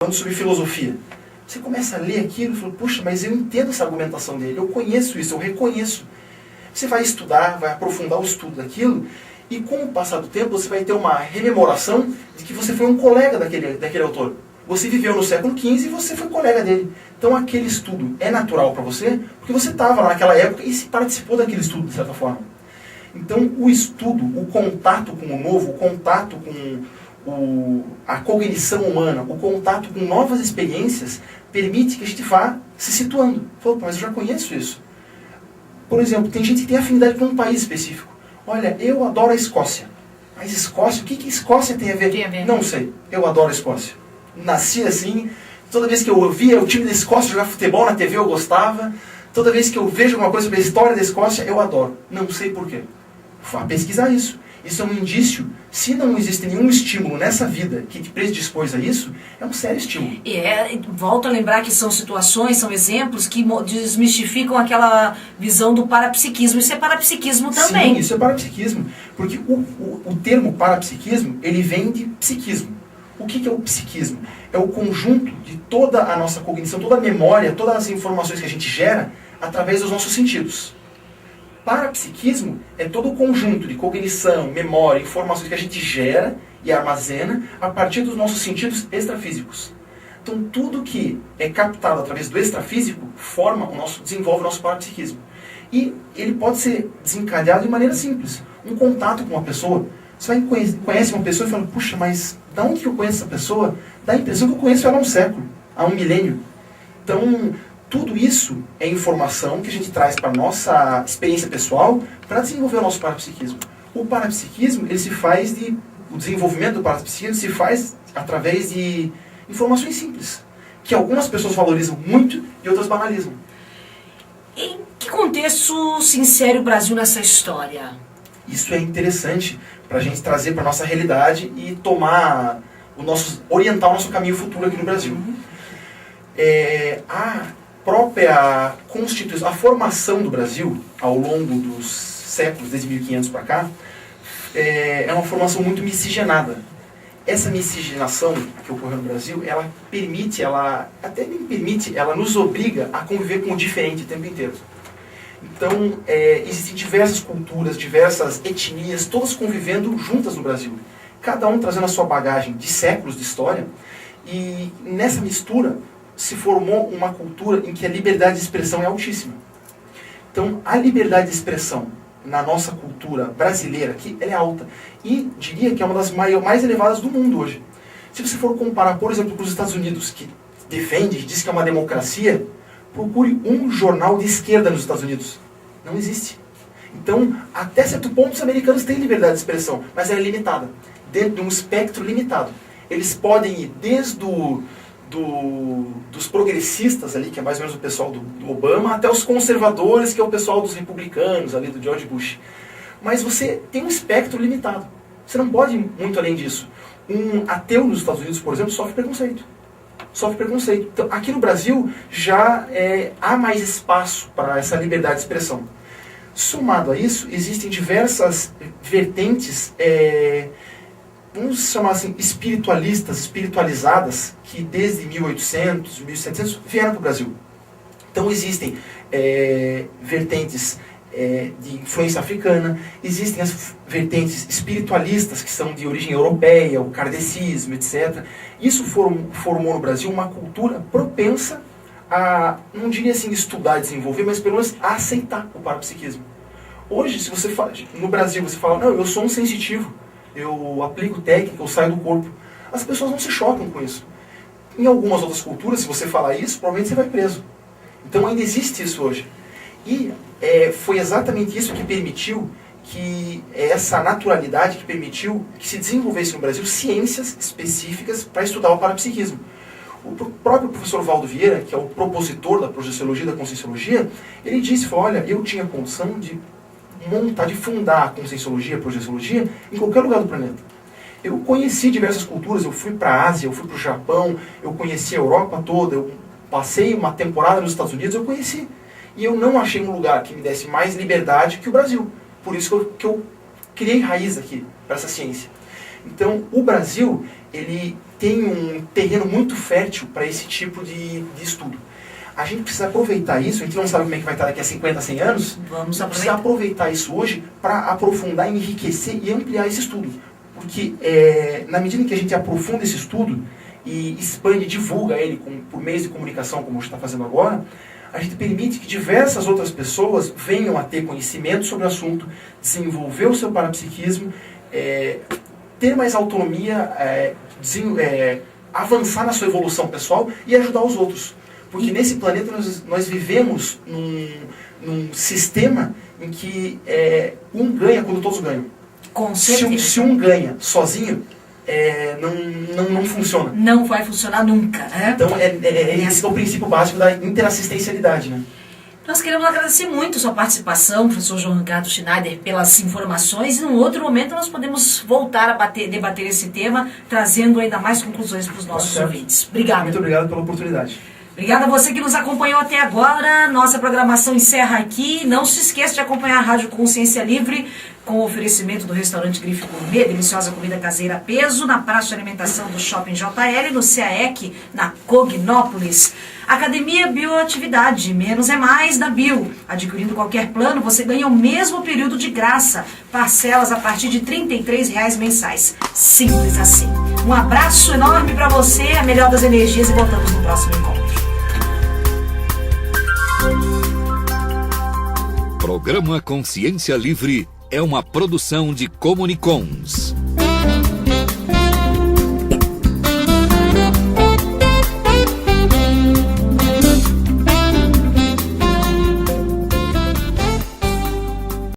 falando sobre filosofia. Você começa a ler aquilo e fala, puxa, mas eu entendo essa argumentação dele, eu conheço isso, eu reconheço. Você vai estudar, vai aprofundar o estudo daquilo, e com o passar do tempo você vai ter uma rememoração de que você foi um colega daquele autor. Você viveu no século XV e você foi colega dele. Então aquele estudo é natural para você, porque você estava lá naquela época e participou daquele estudo, de certa forma. Então o estudo, o contato com o novo, o contato com a cognição humana, o contato com novas experiências, permite que a gente vá se situando. Fala, mas eu já conheço isso. Por exemplo, tem gente que tem afinidade com um país específico. Olha, eu adoro a Escócia. Mas Escócia, o que a Escócia tem a ver? Não sei, eu adoro a Escócia. Nasci assim, toda vez que eu via o time da Escócia jogar futebol na TV eu gostava, toda vez que eu vejo alguma coisa sobre a história da Escócia eu adoro. Não sei porquê. Vá pesquisar isso. Isso é um indício. Se não existe nenhum estímulo nessa vida que te predispôs a isso, é um sério estímulo. Volto a lembrar que são situações, são exemplos que desmistificam aquela visão do parapsiquismo. Isso é parapsiquismo também. Sim, isso é parapsiquismo. Porque o termo parapsiquismo, ele vem de psiquismo. O que é o psiquismo? É o conjunto de toda a nossa cognição, toda a memória, todas as informações que a gente gera através dos nossos sentidos. Parapsiquismo é todo o conjunto de cognição, memória, informações que a gente gera e armazena a partir dos nossos sentidos extrafísicos. Então tudo que é captado através do extrafísico desenvolve o nosso parapsiquismo. E ele pode ser desencadeado de maneira simples. Um contato com uma pessoa. Você conhece uma pessoa e fala, puxa, mas da onde que eu conheço essa pessoa? Dá a impressão que eu conheço ela há um século, há um milênio. Então, tudo isso é informação que a gente traz para a nossa experiência pessoal para desenvolver o nosso parapsiquismo. O parapsiquismo, o desenvolvimento do parapsiquismo se faz através de informações simples, que algumas pessoas valorizam muito e outras banalizam. Em que contexto se insere o Brasil nessa história? Isso é interessante para a gente trazer para a nossa realidade e orientar o nosso caminho futuro aqui no Brasil. A própria Constituição, a formação do Brasil ao longo dos séculos, desde 1500 para cá, é uma formação muito miscigenada. Essa miscigenação que ocorreu no Brasil, ela nos obriga a conviver com o diferente o tempo inteiro. Então, existem diversas culturas, diversas etnias, todas convivendo juntas no Brasil. Cada um trazendo a sua bagagem de séculos de história. E nessa mistura se formou uma cultura em que a liberdade de expressão é altíssima. Então, a liberdade de expressão na nossa cultura brasileira aqui, ela é alta. E diria que é uma das mais elevadas do mundo hoje. Se você for comparar, por exemplo, com os Estados Unidos, que diz que é uma democracia, procure um jornal de esquerda nos Estados Unidos. Não existe. Então, até certo ponto, os americanos têm liberdade de expressão, mas ela é limitada, dentro de um espectro limitado. Eles podem ir desde dos progressistas ali, que é mais ou menos o pessoal do Obama, até os conservadores, que é o pessoal dos republicanos ali, do George Bush. Mas você tem um espectro limitado. Você não pode ir muito além disso. Um ateu nos Estados Unidos, por exemplo, sofre preconceito. Então, aqui no Brasil já há mais espaço para essa liberdade de expressão. Somado a isso, existem diversas vertentes, vamos chamar assim, espiritualizadas, que desde 1800, 1700 vieram para o Brasil. Então existem vertentes de influência africana, existem as vertentes espiritualistas que são de origem europeia, o kardecismo, etc. Isso formou no Brasil uma cultura propensa a, não diria assim estudar e desenvolver, mas pelo menos a aceitar o parapsiquismo. Hoje, se você fala, no Brasil você fala, não, eu sou um sensitivo, eu aplico técnica, eu saio do corpo. As pessoas não se chocam com isso. Em algumas outras culturas, se você falar isso, provavelmente você vai preso. Então ainda existe isso hoje. E foi exatamente isso que permitiu que essa naturalidade que permitiu que se desenvolvesse no Brasil ciências específicas para estudar o parapsiquismo. O próprio professor Valdo Vieira, que é o propositor da projeciologia e da conscienciologia, ele disse, olha, eu tinha condição de fundar a conscienciologia, a projeciologia em qualquer lugar do planeta. Eu conheci diversas culturas, eu fui para a Ásia, eu fui para o Japão, eu conheci a Europa toda, eu passei uma temporada nos Estados Unidos, eu conheci. E eu não achei um lugar que me desse mais liberdade que o Brasil. Por isso que eu criei raiz aqui para essa ciência. Então, o Brasil, ele tem um terreno muito fértil para esse tipo de estudo. A gente precisa aproveitar isso, a gente não sabe como é que vai estar daqui a 50, 100 anos, precisa aproveitar isso hoje para aprofundar, enriquecer e ampliar esse estudo. Porque na medida em que a gente aprofunda esse estudo e expande, divulga ele por meios de comunicação, como a gente está fazendo agora, a gente permite que diversas outras pessoas venham a ter conhecimento sobre o assunto, desenvolver o seu parapsiquismo, ter mais autonomia, avançar na sua evolução pessoal e ajudar os outros. Porque nesse planeta nós vivemos num sistema em que um ganha quando todos ganham. Com certeza. Se um ganha sozinho, não funciona. Não vai funcionar nunca, né? Então, esse é o princípio básico da interassistencialidade, né? Nós queremos agradecer muito a sua participação, professor João Ricardo Schneider, pelas informações. E num outro momento nós podemos voltar a debater esse tema, trazendo ainda mais conclusões para os nossos ouvintes. Obrigada. Muito obrigado pela oportunidade. Obrigada a você que nos acompanhou até agora. Nossa programação encerra aqui. Não se esqueça de acompanhar a Rádio Consciência Livre com o oferecimento do restaurante Grife Gourmet, deliciosa comida caseira a peso, na praça de alimentação do Shopping JL, no CAEC, na Cognópolis. Academia Bioatividade, menos é mais da Bio. Adquirindo qualquer plano, você ganha o mesmo período de graça. Parcelas a partir de R$ 33,00 mensais. Simples assim. Um abraço enorme para você, a melhor das energias e voltamos no próximo encontro. Programa Consciência Livre é uma produção de Comunicons.